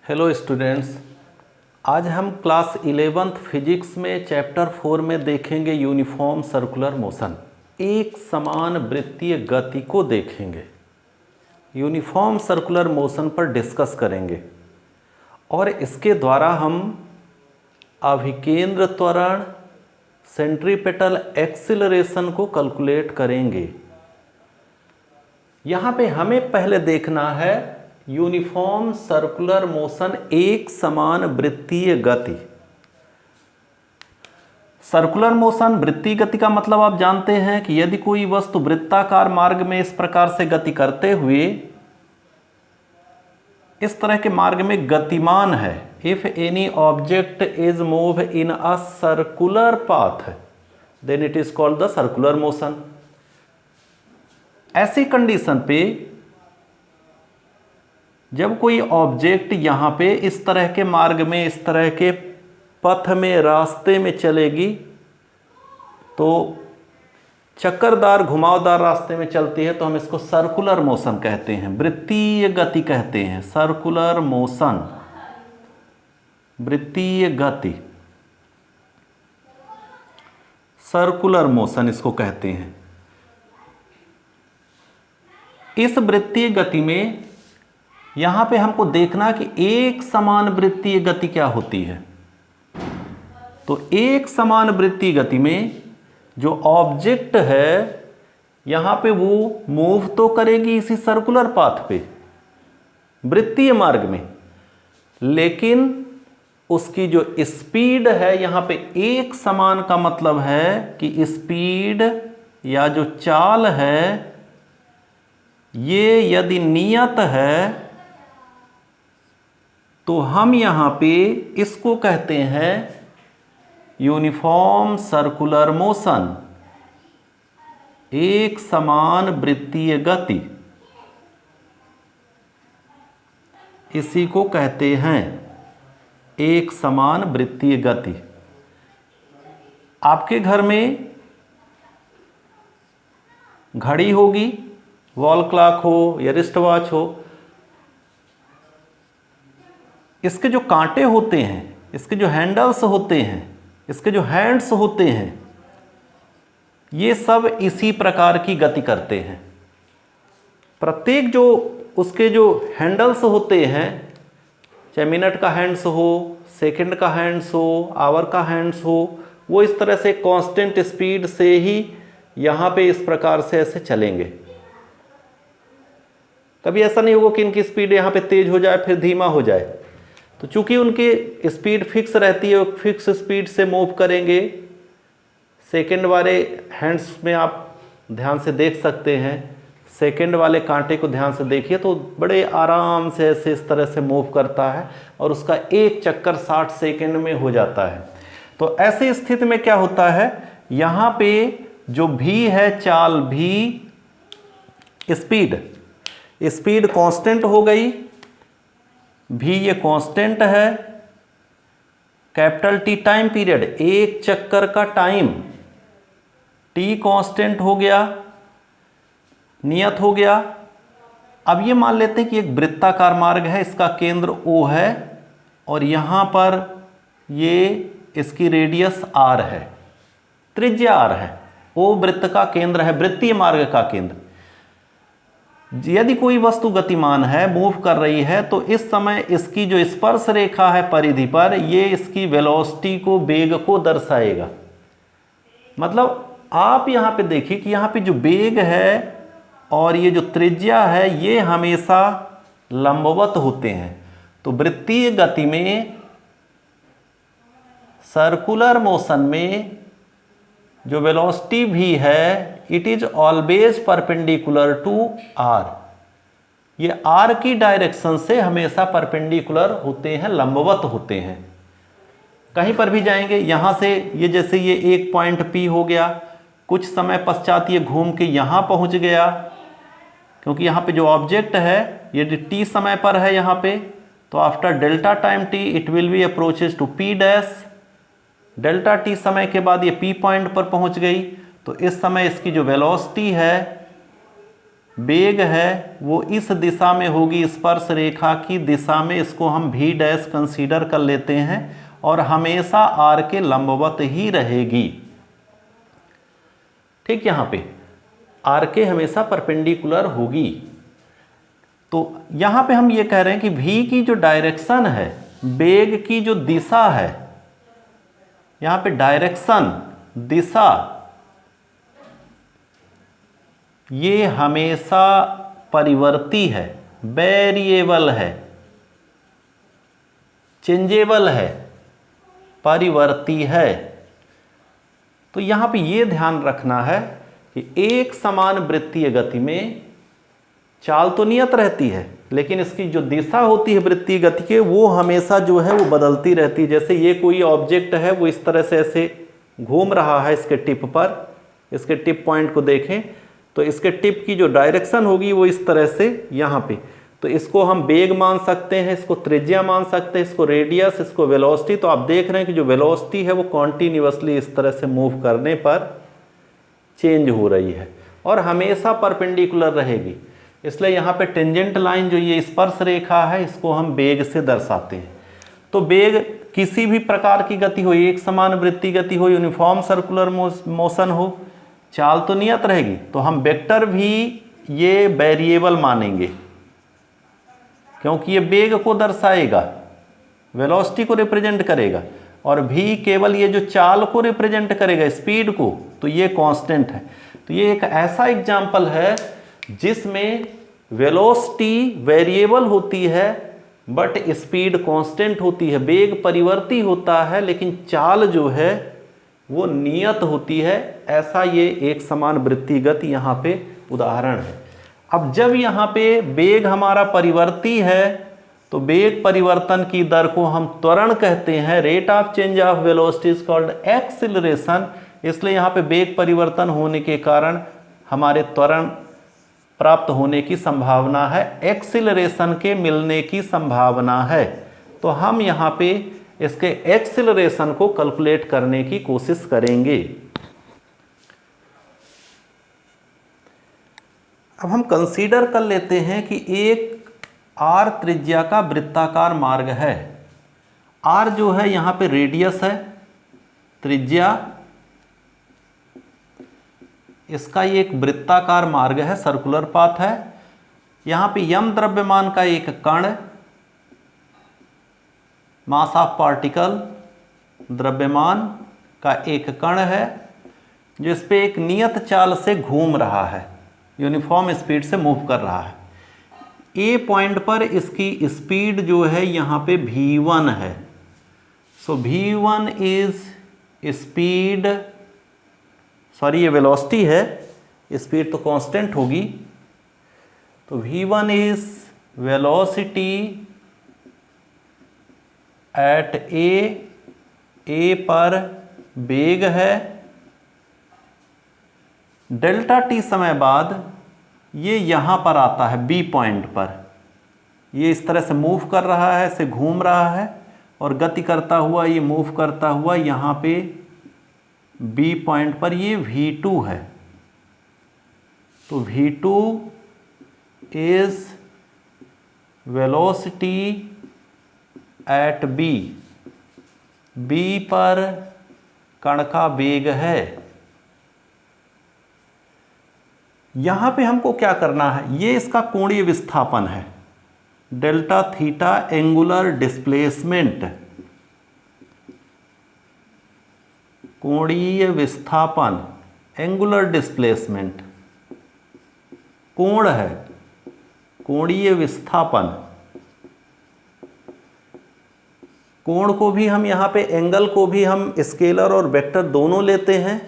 Hello students, आज हम class 11th physics में चैप्टर 4 में देखेंगे यूनिफॉर्म सर्कुलर मोशन। एक समान वृत्तीय गति को देखेंगे, यूनिफॉर्म सर्कुलर मोशन पर डिस्कस करेंगे और इसके द्वारा हम अभिकेंद्र त्वरण, सेंट्रीपेटल एक्सीलरेशन को कैलकुलेट करेंगे। यहाँ पे हमें पहले देखना है यूनिफॉर्म सर्कुलर मोशन, एक समान वृत्तीय गति। सर्कुलर मोशन वृत्तीय गति का मतलब आप जानते हैं कि यदि कोई वस्तु वृत्ताकार मार्ग में इस प्रकार से गति करते हुए इस तरह के मार्ग में गतिमान है, if any object is move in a circular path then it is called the circular motion. ऐसी कंडीशन पे जब कोई ऑब्जेक्ट यहाँ पे इस तरह के मार्ग में, इस तरह के पथ में, रास्ते में चलेगी तो चक्करदार घुमावदार रास्ते में चलती है तो हम इसको सर्कुलर मोशन कहते हैं, वृत्तीय गति कहते हैं। सर्कुलर मोशन, वृत्तीय गति, सर्कुलर मोशन इसको कहते हैं। इस वृत्तीय गति में यहां पे हमको देखना कि एक समान वृत्तीय गति क्या होती है। तो एक समान वृत्तीय गति में जो ऑब्जेक्ट है यहां पे वो मूव तो करेगी इसी सर्कुलर पाथ पे, वृत्तीय मार्ग में, लेकिन उसकी जो स्पीड है यहां पे एक समान का मतलब है कि स्पीड या जो चाल है ये यदि नियत है तो हम यहाँ पे इसको कहते हैं यूनिफॉर्म सर्कुलर मोशन, एक समान वृत्तीय गति, इसी को कहते हैं एक समान वृत्तीय गति। आपके घर में घड़ी होगी, वॉल क्लॉक हो या रिस्ट वॉच हो, इसके जो कांटे होते हैं, इसके जो हैंडल्स होते हैं, इसके जो हैंड्स होते हैं, ये सब इसी प्रकार की गति करते हैं। प्रत्येक जो उसके जो हैंडल्स होते हैं, चाहे मिनट का हैंड्स हो, सेकंड का हैंड्स हो, आवर का हैंड्स हो, वो इस तरह से कांस्टेंट स्पीड से ही यहाँ पे इस प्रकार से ऐसे चलेंगे। कभी ऐसा नहीं होगा कि इनकी स्पीड यहाँ पे तेज हो जाए फिर धीमा हो जाए। तो चूंकि उनकी स्पीड फिक्स रहती है, फिक्स स्पीड से मूव करेंगे। सेकंड वाले हैंड्स में आप ध्यान से देख सकते हैं, सेकंड वाले कांटे को ध्यान से देखिए तो बड़े आराम से ऐसे इस तरह से मूव करता है और उसका एक चक्कर 60 सेकंड में हो जाता है। तो ऐसी स्थिति में क्या होता है, यहाँ पे जो भी है चाल, भी स्पीड कांस्टेंट हो गई, भी ये कांस्टेंट है, कैपिटल टी टाइम पीरियड, एक चक्कर का टाइम, टी कांस्टेंट हो गया, नियत हो गया। अब ये मान लेते हैं कि एक वृत्ताकार मार्ग है, इसका केंद्र O है और यहां पर ये इसकी रेडियस R है, त्रिज्या R है। O वृत्त का केंद्र है, वृत्तीय मार्ग का केंद्र। यदि कोई वस्तु गतिमान है, मूव कर रही है, तो इस समय इसकी जो स्पर्श रेखा है परिधि पर, ये इसकी वेलोसिटी को, वेग को दर्शाएगा। मतलब आप यहाँ पे देखिए कि यहाँ पे जो वेग है और ये जो त्रिज्या है ये हमेशा लंबवत होते हैं। तो वृत्तीय गति में, सर्कुलर मोशन में जो वेलोसिटी भी है it is always perpendicular to R। ये R की डायरेक्शन से हमेशा परपेंडिकुलर होते हैं, लंबवत होते हैं। कहीं पर भी जाएंगे, यहाँ से ये जैसे ये एक पॉइंट P हो गया, कुछ समय पश्चात ये घूम के यहाँ पहुँच गया, क्योंकि यहाँ पे जो ऑब्जेक्ट है यदि T समय पर है यहाँ पे, तो after delta time T it will be approaches to P dash. Delta T समय के बाद ये P पॉइंट पर पहुँच गई, तो इस समय इसकी जो वेलोसिटी है वेग है वो इस दिशा में होगी, स्पर्श रेखा की दिशा में, इसको हम v डैश कंसीडर कर लेते हैं, और हमेशा r के लंबवत ही रहेगी। ठीक, यहाँ पे r के हमेशा परपेंडिकुलर होगी। तो यहाँ पे हम ये कह रहे हैं कि v की जो डायरेक्शन है, वेग की जो दिशा है, यहाँ पे डायरेक्शन, दिशा, ये हमेशा परिवर्ती है, वेरिएबल है, चेंजेबल है, परिवर्ती है। तो यहाँ पे ये ध्यान रखना है कि एक समान वृत्तीय गति में चाल तो नियत रहती है, लेकिन इसकी जो दिशा होती है वृत्तीय गति के, वो हमेशा जो है वो बदलती रहती है। जैसे ये कोई ऑब्जेक्ट है, वो इस तरह से ऐसे घूम रहा है इसके टिप पर, इसके टिप पॉइंट को देखें तो इसके टिप की जो डायरेक्शन होगी वो इस तरह से यहाँ पे, तो इसको हम वेग मान सकते हैं, इसको त्रिज्या मान सकते हैं, इसको रेडियस, इसको वेलोसिटी। तो आप देख रहे हैं कि जो वेलोसिटी है वो कॉन्टिन्यूअसली इस तरह से मूव करने पर चेंज हो रही है और हमेशा परपेंडिकुलर रहेगी। इसलिए यहाँ पे टेंजेंट लाइन जो ये स्पर्श रेखा है, इसको हम वेग से दर्शाते हैं। तो वेग किसी भी प्रकार की गति हो, एक समान वृत्तीय गति हो, यूनिफॉर्म सर्कुलर मोशन हो, चाल तो नियत रहेगी। तो हम वेक्टर भी ये वेरिएबल मानेंगे, क्योंकि ये वेग को दर्शाएगा, वेलोसिटी को रिप्रेजेंट करेगा, और भी केवल ये जो चाल को रिप्रेजेंट करेगा, स्पीड को, तो ये कांस्टेंट है। तो ये एक ऐसा एग्जाम्पल है जिसमें वेलोसिटी वेरिएबल होती है बट स्पीड कांस्टेंट होती है, वेग परिवर्ती होता है लेकिन चाल जो है वो नियत होती है। ऐसा ये एक समान वृत्तीय गति यहाँ पे उदाहरण है। अब जब यहाँ पे वेग हमारा परिवर्ती है तो वेग परिवर्तन की दर को हम त्वरण कहते हैं। Rate of change of velocity is called acceleration. इसलिए यहाँ पे वेग परिवर्तन होने के कारण हमारे त्वरण प्राप्त होने की संभावना है, एक्सीलरेशन के मिलने की संभावना है। तो हम यहाँ पे इसके एक्सीलरेशन को कैलकुलेट करने की कोशिश करेंगे। अब हम कंसीडर कर लेते हैं कि एक r त्रिज्या का वृत्ताकार मार्ग है। r जो है यहाँ पे रेडियस है, त्रिज्या, इसका ये एक वृत्ताकार मार्ग है, सर्कुलर पाथ है। यहाँ पे m द्रव्यमान का एक कण, मास ऑफ पार्टिकल, द्रव्यमान का एक कण है जो इस पे एक नियत चाल से घूम रहा है, यूनिफॉर्म स्पीड से मूव कर रहा है। ए पॉइंट पर इसकी स्पीड जो है यहाँ पे v1 है। सो v1 इज स्पीड, सॉरी ये वेलोसिटी है, स्पीड तो कांस्टेंट होगी। तो v1 इज वेलोसिटी एट ए पर वेग है। डेल्टा टी समय बाद ये यहाँ पर आता है बी पॉइंट पर, ये इस तरह से मूव कर रहा है, ऐसे घूम रहा है और गति करता हुआ ये मूव करता हुआ यहाँ पे बी पॉइंट पर ये v2 है। तो v2 is velocity at B पर कण का वेग है। यहाँ पे हमको क्या करना है, ये इसका कोणीय विस्थापन है, डेल्टा थीटा एंगुलर डिस्प्लेसमेंट, कोणीय विस्थापन, एंगुलर डिस्प्लेसमेंट, कोण है, कोणीय विस्थापन। कोण को भी हम यहाँ पे, एंगल को भी हम स्केलर और वेक्टर दोनों लेते हैं।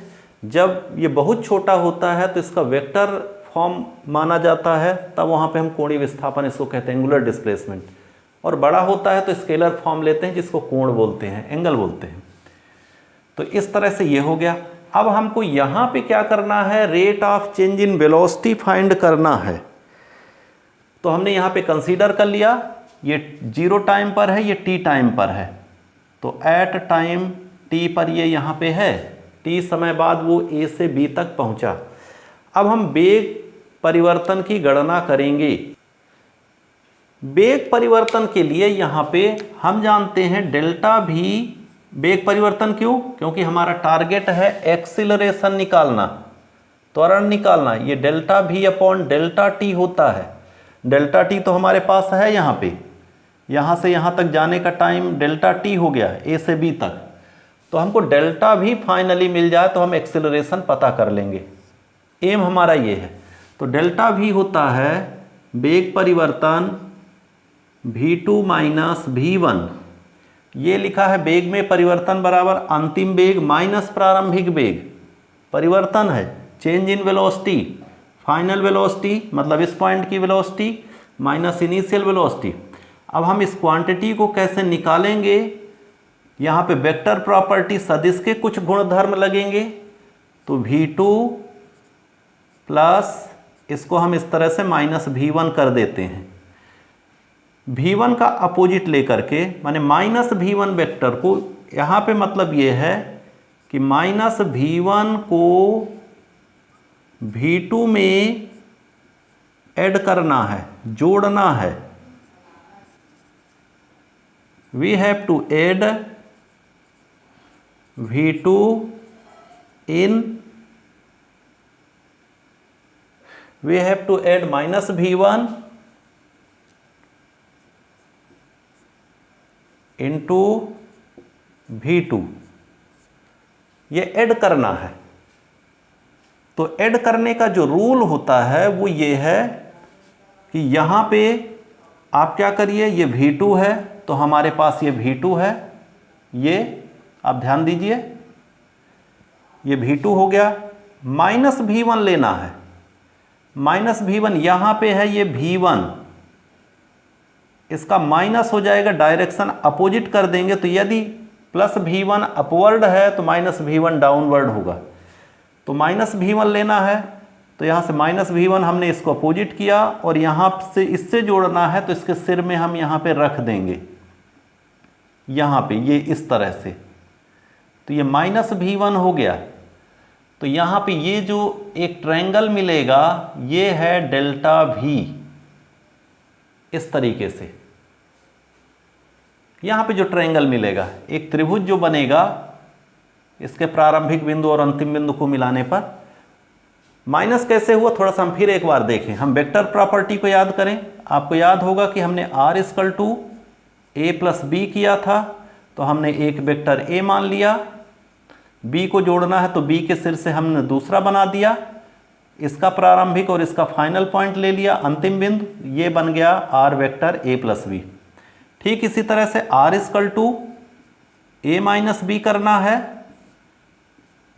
जब ये बहुत छोटा होता है तो इसका वेक्टर फॉर्म माना जाता है, तब वहाँ पे हम कोणीय विस्थापन इसको कहते हैं, एंगुलर डिस्प्लेसमेंट। और बड़ा होता है तो स्केलर फॉर्म लेते हैं जिसको कोण बोलते हैं, एंगल बोलते हैं। तो इस तरह से ये हो गया। अब हमको यहाँ पे क्या करना है, rate of change in velocity find करना है। तो हमने यहाँ पे कंसीडर कर लिया, ये 0 टाइम पर है, ये t टाइम पर है। तो एट टाइम t पर ये यहाँ पे है, t समय बाद वो a से b तक पहुँचा। अब हम वेग परिवर्तन की गणना करेंगे। वेग परिवर्तन के लिए यहाँ पे हम जानते हैं डेल्टा भी। वेग परिवर्तन क्यों? क्योंकि हमारा टारगेट है एक्सीलरेशन निकालना, त्वरण निकालना। ये डेल्टा भी अपॉन डेल्टा टी होता है। डेल्टा टी तो हमारे पास है यहाँ पे, यहाँ से यहाँ तक जाने का टाइम डेल्टा टी हो गया ए से बी तक। तो हमको डेल्टा भी फाइनली मिल जाए तो हम एक्सीलरेशन पता कर लेंगे। एम हमारा ये है। तो डेल्टा भी होता है वेग परिवर्तन v2 माइनस v1। ये लिखा है वेग में परिवर्तन बराबर अंतिम वेग माइनस प्रारंभिक वेग। परिवर्तन है change in velocity, final velocity मतलब इस पॉइंट की वेलोसिटी माइनस इनिशियल वेलोसिटी। अब हम इस क्वांटिटी को कैसे निकालेंगे? यहाँ पे वेक्टर प्रॉपर्टी सदिश के कुछ गुणधर्म लगेंगे। तो v2 प्लस इसको हम इस तरह से माइनस v1 कर देते हैं। v1 का अपोजिट लेकर के, माने माइनस v1 वेक्टर को यहाँ पे मतलब ये है कि माइनस v1 को v2 में ऐड करना है, जोड़ना है। We have to add v2 in, we have to add minus v1 into v2। ये ऐड करना है। तो ऐड करने का जो रूल होता है वो ये है कि यहाँ पे आप क्या करिए, ये v2 है तो हमारे पास ये v2 है, ये आप ध्यान दीजिए, ये v2 हो गया। माइनस v1 लेना है। माइनस v1 यहाँ पे है, ये v1, इसका माइनस हो जाएगा, डायरेक्शन अपोजिट कर देंगे। तो यदि प्लस v1 अपवर्ड है तो माइनस v1 डाउनवर्ड होगा। तो माइनस v1 लेना है, तो यहाँ से माइनस v1 हमने इसको अपोजिट किया और यहाँ से इससे जोड़ना है तो इसके सिर में हम यहाँ पे रख देंगे, यहाँ पे ये इस तरह से। तो ये माइनस v1 हो गया। तो यहाँ पे ये जो एक ट्रायंगल मिलेगा ये है डेल्टा v, इस तरीके से। यहाँ पे जो ट्रायंगल मिलेगा, एक त्रिभुज जो बनेगा, इसके प्रारंभिक बिंदु और अंतिम बिंदु को मिलाने पर। माइनस कैसे हुआ थोड़ा सा हम फिर एक बार देखें। हम वेक्टर प्रॉपर्टी को याद करें। आपको याद होगा कि हमने r equal to a plus B किया था, तो हमने एक वेक्टर a मान लिया, b को जोड़ना है तो b के सिर से हमने दूसरा बना दिया, इसका प्रारंभिक और इसका फाइनल पॉइंट ले लिया, अंतिम बिंदु, ये बन गया r vector a plus B. ठीक इसी तरह से r equal to a minus B करना है,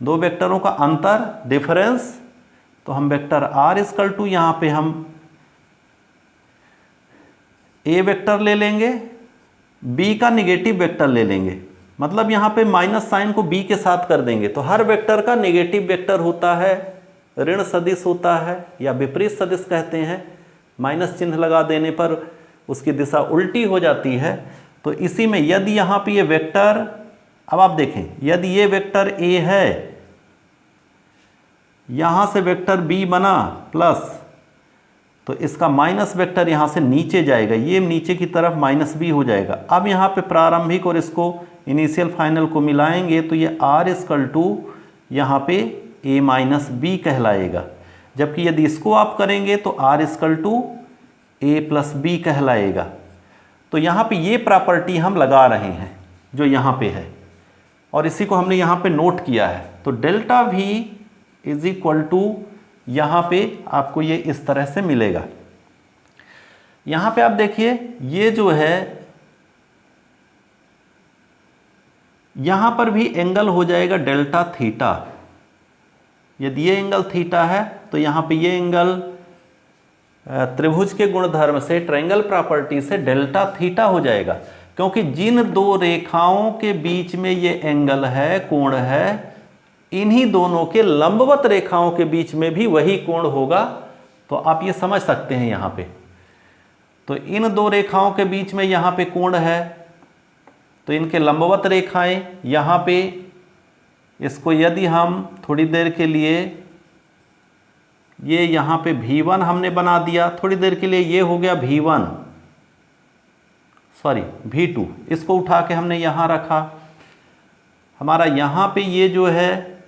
दो वेक्टरों का अंतर, डिफरेंस। तो हम वेक्टर r इक्वल टू यहाँ पे हम a वेक्टर ले लेंगे, b का निगेटिव वेक्टर ले लेंगे, मतलब यहाँ पे माइनस साइन को b के साथ कर देंगे। तो हर वेक्टर का नेगेटिव वेक्टर होता है, ऋण सदिश होता है या विपरीत सदिश कहते हैं। माइनस चिन्ह लगा देने पर उसकी दिशा उल्टी हो जाती है। तो इसी में यदि यहाँ पे ये वेक्टर, अब आप देखें, यदि ये वेक्टर a है, यहाँ से वेक्टर b बना प्लस, तो इसका माइनस वेक्टर यहाँ से नीचे जाएगा, ये नीचे की तरफ माइनस b हो जाएगा। अब यहाँ पे प्रारंभिक और इसको इनिशियल फाइनल को मिलाएंगे तो ये r इक्वल टू यहाँ पे a माइनस बी कहलाएगा। जबकि यदि इसको आप करेंगे तो r equal to a plus B कहलाएगा। तो यहाँ पे ये प्रॉपर्टी हम लगा रहे हैं जो यहाँ पे है, और इसी को हमने यहाँ पे नोट किया है। तो delta v is equal to यहाँ पे आपको ये इस तरह से मिलेगा। यहाँ पे आप देखिए, ये जो है यहाँ पर भी एंगल हो जाएगा डेल्टा थीटा। यदि ये एंगल थीटा है तो यहाँ पे ये एंगल त्रिभुज के गुणधर्म से, ट्रायंगल प्रॉपर्टी से डेल्टा थीटा हो जाएगा, क्योंकि जिन दो रेखाओं के बीच में ये एंगल है, कोण है, इन्हीं दोनों के लंबवत रेखाओं के बीच में भी वही कोण होगा। तो आप ये समझ सकते हैं यहाँ पे। तो इन दो रेखाओं के बीच में यहाँ पे कोण है, तो इनके लंबवत रेखाएं यहाँ पे, इसको यदि हम थोड़ी देर के लिए ये यहाँ पे V1 हमने बना दिया, थोड़ी देर के लिए ये हो गया V1, सॉरी V2, इसको उठा के हमने यहाँ रखा। हमारा यहाँ पे ये जो है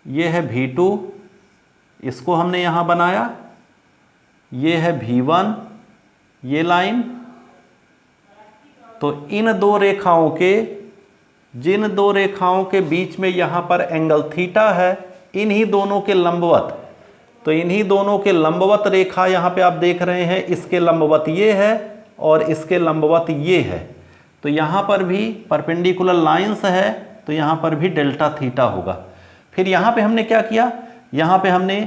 ये है V2, इसको हमने यहाँ बनाया, ये है V1 ये लाइन। तो इन दो रेखाओं के, जिन दो रेखाओं के बीच में यहाँ पर एंगल थीटा है, इन्हीं दोनों के लंबवत, तो इन्हीं दोनों के लंबवत रेखा यहाँ पे आप देख रहे हैं, इसके लंबवत ये है और इसके लंबवत ये है। तो यहाँ पर भी परपेंडिकुलर लाइंस है, तो यहाँ पर भी डेल्टा थीटा होगा। फिर यहाँ पे हमने क्या किया, यहाँ पे हमने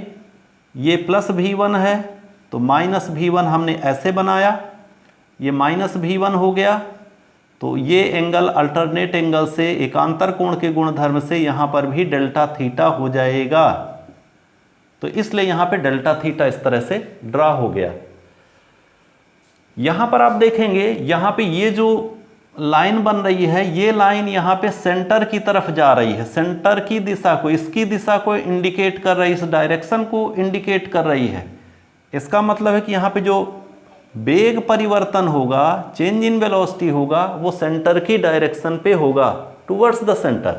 ये प्लस V1 है तो माइनस V1 हमने ऐसे बनाया, ये माइनस V1 हो गया। तो ये एंगल अल्टरनेट एंगल से एकांतर कोण के गुणधर्म से यहाँ पर भी डेल्टा थीटा हो जाएगा। तो इसलिए यहाँ पे डेल्टा थीटा इस तरह से ड्रा हो गया। यहाँ पर आप देखेंगे, यहाँ पे ये जो लाइन बन रही है, ये लाइन यहाँ पे सेंटर की तरफ जा रही है, सेंटर की दिशा को, इसकी दिशा को इंडिकेट कर रही है, इस डायरेक्शन को इंडिकेट कर रही है। इसका मतलब है कि यहाँ पे जो वेग परिवर्तन होगा, चेंज इन वेलोसिटी होगा, वो सेंटर की डायरेक्शन पे होगा, टुवर्ड्स द सेंटर।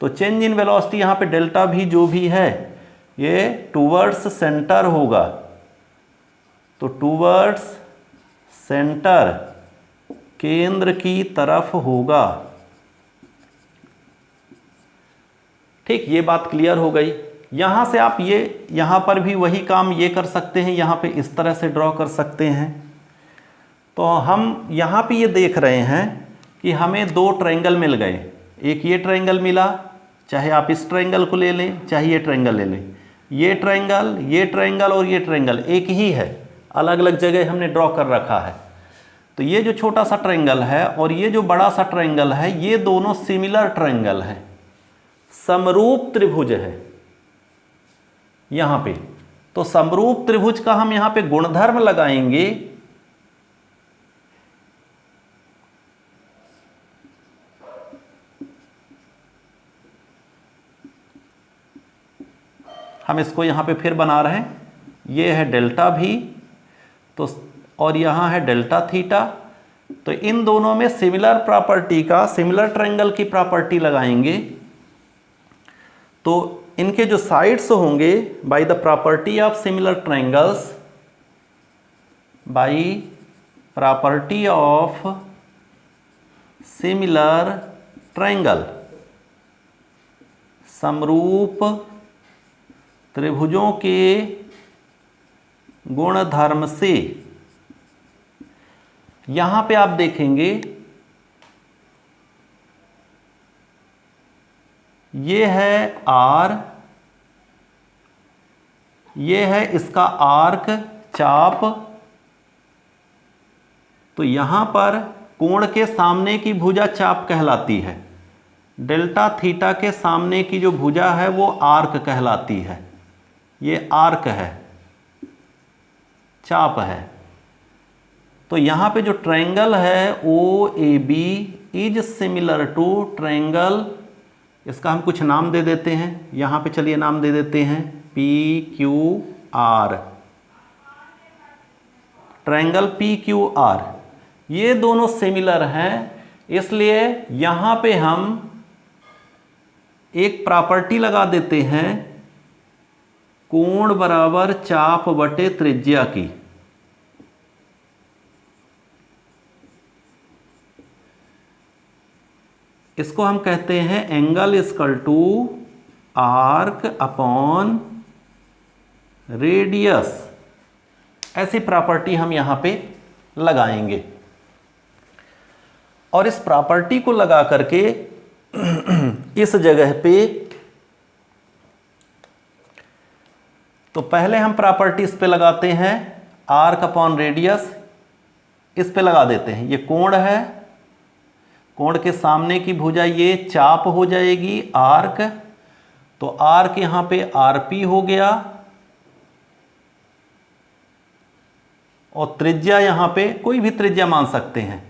तो चेंज इन वेलोसिटी यहाँ पे डेल्टा भी जो भी है ये टुवर्ड्स सेंटर होगा। तो टुवर्ड्स सेंटर, केंद्र की तरफ होगा। ठीक, ये बात क्लियर हो गई। यहां से आप ये, यहां पर भी वही काम ये कर सकते हैं, यहां पे इस तरह से ड्रॉ कर सकते हैं। तो हम यहां पे ये देख रहे हैं कि हमें दो ट्रायंगल मिल गए। एक ये ट्रायंगल मिला, चाहे आप इस ट्रायंगल को ले लें, चाहे ये ट्रायंगल ले लें। ये ट्रायंगल और ये ट्रायंगल एक ही है, अलग अलग जगह हमने ड्रॉ कर रखा है। तो ये जो छोटा सा ट्रायंगल है और ये जो बड़ा सा ट्रायंगल है, ये दोनों सिमिलर ट्रायंगल हैं, समरूप त्रिभुज है यहां पे। तो समरूप त्रिभुज का हम यहां पे गुणधर्म लगाएंगे। हम इसको यहां पे फिर बना रहे हैं, ये है डेल्टा भी, तो और यहाँ है डेल्टा थीटा। तो इन दोनों में सिमिलर प्रॉपर्टी का, सिमिलर ट्रायंगल की प्रॉपर्टी लगाएंगे। तो इनके जो साइड्स होंगे, by the property of similar triangles, by property of similar triangle, समरूप त्रिभुजों के गुणधर्म से, यहां पे आप देखेंगे ये है R, ये है इसका आर्क, चाप। तो यहां पर कोण के सामने की भुजा चाप कहलाती है, डेल्टा थीटा के सामने की जो भुजा है वो आर्क कहलाती है। ये आर्क है, चाप है। तो यहाँ पे जो ट्रायंगल है OAB is similar to triangle, इसका हम कुछ नाम दे देते हैं। यहाँ पे चलिए नाम दे देते हैं PQR, ट्रायंगल PQR। ये दोनों सिमिलर हैं, इसलिए यहाँ पे हम एक प्रॉपर्टी लगा देते हैं, कोण बराबर चाप बटे त्रिज्या की। इसको हम कहते हैं angle equal to arc upon radius. ऐसी प्रॉपर्टी हम यहां पे लगाएंगे और इस प्रॉपर्टी को लगा करके इस जगह पे, तो पहले हम प्रॉपर्टी इस पे लगाते हैं, आर्क अपॉन रेडियस इस पे लगा देते हैं। ये कोण है, कोण के सामने की भुजा ये चाप हो जाएगी, आर्क। तो आर्क यहां पे आरपी हो गया और त्रिज्या यहां पे कोई भी त्रिज्या मान सकते हैं।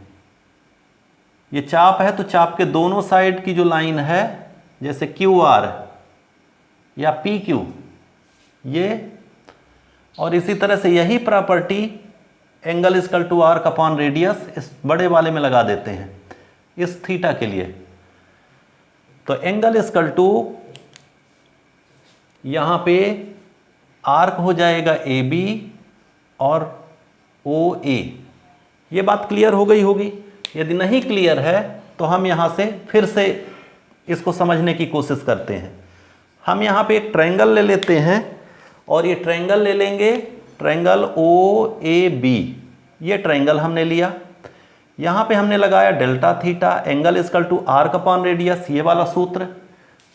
ये चाप है तो चाप के दोनों साइड की जो लाइन है जैसे क्यू आर या पी क्यू ये, और इसी तरह से यही property angle equal to arc upon radius इस बड़े वाले में लगा देते हैं इस थीटा के लिए। तो एंगल इक्वल टू यहाँ पे आर्क हो जाएगा ए बी और ओ ए। ये बात क्लियर हो गई होगी। यदि नहीं क्लियर है तो हम यहाँ से फिर से इसको समझने की कोशिश करते हैं। हम यहाँ पे एक ट्रायंगल ले लेते हैं और ये ट्रायंगल ले लेंगे, ट्रायंगल ओ ए बी। ये ट्रायंगल हमने लिया, यहाँ पे हमने लगाया delta theta, angle equal to arc upon radius, ये वाला सूत्र।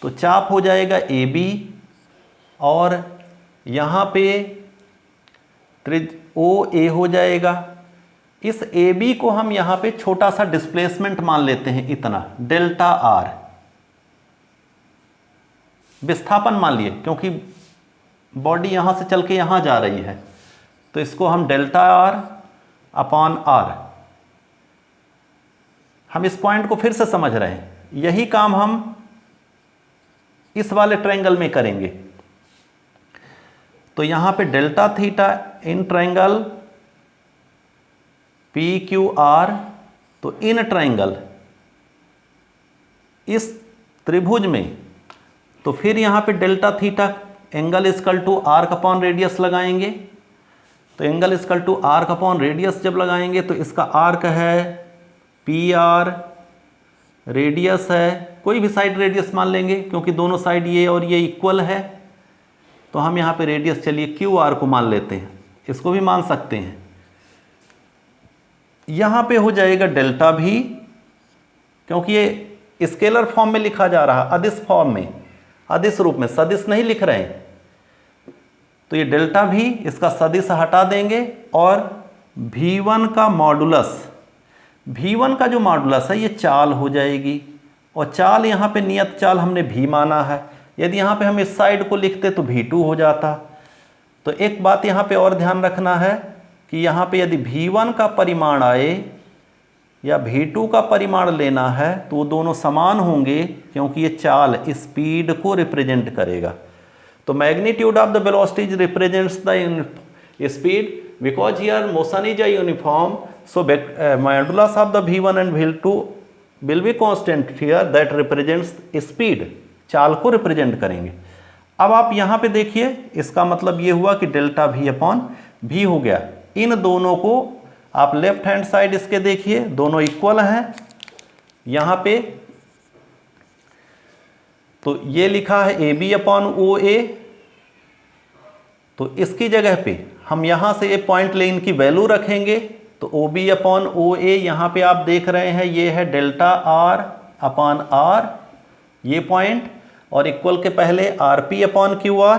तो चाप हो जाएगा ए बी और यहाँ पे ओ ए हो जाएगा। इस ए बी को हम यहाँ पे छोटा सा डिस्प्लेसमेंट मान लेते हैं, इतना डेल्टा आर, विस्थापन मान लिए क्योंकि बॉडी यहाँ से चल के यहाँ जा रही है, तो इसको हम डेल्टा आर अपॉन आर। हम इस पॉइंट को फिर से समझ रहे हैं, यही काम हम इस वाले ट्रायंगल में करेंगे। तो यहाँ पे delta theta in triangle P Q R, तो इन ट्रायंगल इस त्रिभुज में, तो फिर यहाँ पे delta theta angle equal to arc upon radius लगाएंगे। तो angle equal to arc upon radius जब लगाएंगे तो इसका आर्क है पी आर, रेडियस है कोई भी साइड रेडियस मान लेंगे क्योंकि दोनों साइड ये और ये इक्वल है। तो हम यहाँ पे रेडियस चलिए क्यू आर को मान लेते हैं, इसको भी मान सकते हैं। यहाँ पे हो जाएगा डेल्टा भी, क्योंकि ये स्केलर फॉर्म में लिखा जा रहा, अदिश फॉर्म में, अदिश रूप में, सदिश नहीं लिख रहे हैं। तो ये डेल्टा भी, इसका सदिश हटा देंगे और V1 का मॉडुलस, V1 का जो मॉडुलस है ये चाल हो जाएगी। और चाल यहाँ पे नियत चाल हमने V माना है। यदि यहाँ पे हम इस साइड को लिखते तो V2 हो जाता। तो एक बात यहाँ पे और ध्यान रखना है कि यहाँ पे यदि V1 का परिमाण आए या V2 का परिमाण लेना है तो वो दोनों समान होंगे, क्योंकि ये चाल स्पीड को रिप्रेजेंट करेगा। तो magnitude of the velocity represents the speed because here motion is a uniform, so modulus of the V1 and V2 will be constant here that represents speed, चाल को रिप्रेजेंट करेंगे। अब आप यहाँ पे देखिए, इसका मतलब ये हुआ कि डेल्टा V अपॉन V हो गया। इन दोनों को आप लेफ्ट हैंड साइड इसके देखिए, दोनों इक्वल हैं यहाँ पे। तो ये लिखा है ए बी अपॉन ओ ए, तो इसकी जगह पे हम यहाँ से ये पॉइंट ले इनकी वैल्यू रखेंगे। तो ओ बी अपॉन ओ ए यहाँ पे आप देख रहे हैं ये है डेल्टा आर अपॉन आर, ये पॉइंट, और इक्वल के पहले R P upon Q R.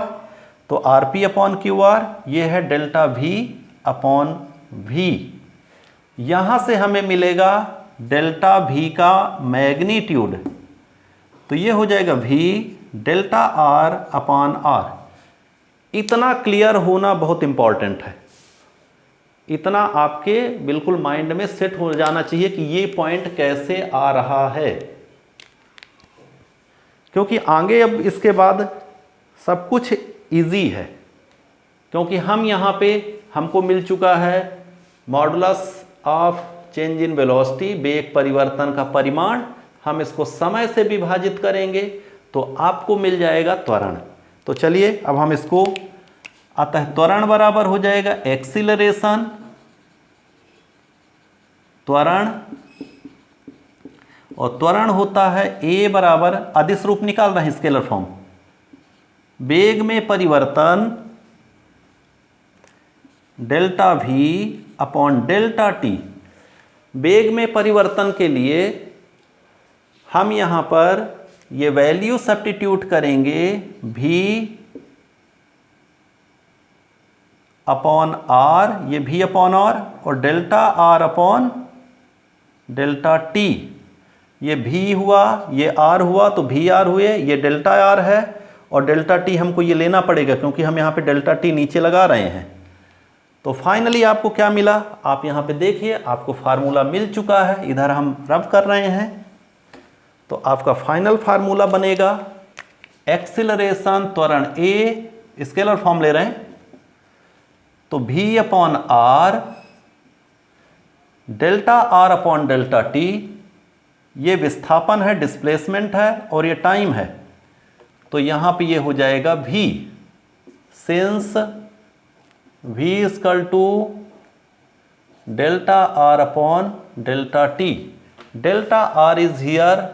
तो R P upon Q R ये है डेल्टा वी अपॉन वी। यहाँ से हमें मिलेगा डेल्टा वी का मैग्नीट्यूड, तो ये हो जाएगा V delta R upon R. इतना क्लियर होना बहुत इंपॉर्टेंट है, इतना आपके बिल्कुल माइंड में सेट हो जाना चाहिए कि ये पॉइंट कैसे आ रहा है, क्योंकि आगे अब इसके बाद सब कुछ इजी है। क्योंकि हम यहाँ पे हमको मिल चुका है modulus of change in velocity, वेग परिवर्तन का परिमाण। हम इसको समय से विभाजित करेंगे तो आपको मिल जाएगा त्वरण। तो चलिए अब हम इसको, अतः त्वरण बराबर हो जाएगा एक्सीलरेशन, त्वरण, और त्वरण होता है ए बराबर, अदिश रूप निकाल रहे हैं स्केलर फॉर्म, वेग में परिवर्तन delta we upon delta T. वेग में परिवर्तन के लिए हम यहाँ पर ये वैल्यू सब्स्टिट्यूट करेंगे, v अपॉन आर, ये v अपॉन आर, और delta R upon delta T. ये v हुआ, ये r हुआ, तो वी आर हुए, ये डेल्टा आर है, और डेल्टा टी हमको ये लेना पड़ेगा क्योंकि हम यहाँ पे डेल्टा टी नीचे लगा रहे हैं। तो फाइनली आपको क्या मिला, आप यहाँ पे देखिए, आपको फार्मूला मिल चुका है, इधर हम रब कर रहे हैं। तो आपका फाइनल फार्मूला बनेगा एक्सिलरेशन त्वरण ए, स्केलर फॉर्म ले रहे हैं, तो v upon R delta R upon delta T, ये विस्थापन है, डिस्प्लेसमेंट है, और ये टाइम है। तो यहां पे ये हो जाएगा v, since v equal to delta R upon delta T. Delta R is here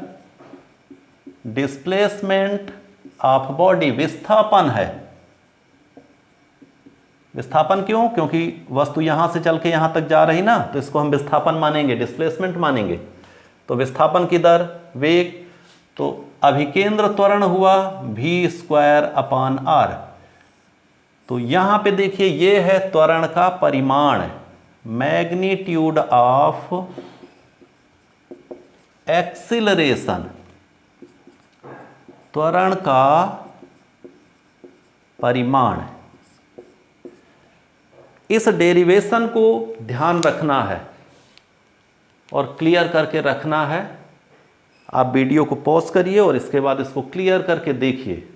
displacement of body, विस्थापन है। विस्थापन क्यों? क्योंकि वस्तु यहां से चल के यहां तक जा रही ना, तो इसको हम विस्थापन मानेंगे, डिस्प्लेसमेंट मानेंगे। तो विस्थापन की दर, वेग, तो अभिकेंद्र त्वरण हुआ v स्क्वायर अपान आर। तो यहां पे देखिए ये है त्वरण का परिमाण, मैग्नीट्यूड ऑफ एक्सिलरेशन, त्वरण का परिमाण। इस डेरिवेशन को ध्यान रखना है और क्लियर करके रखना है। आप वीडियो को पॉज करिए और इसके बाद इसको क्लियर करके देखिए।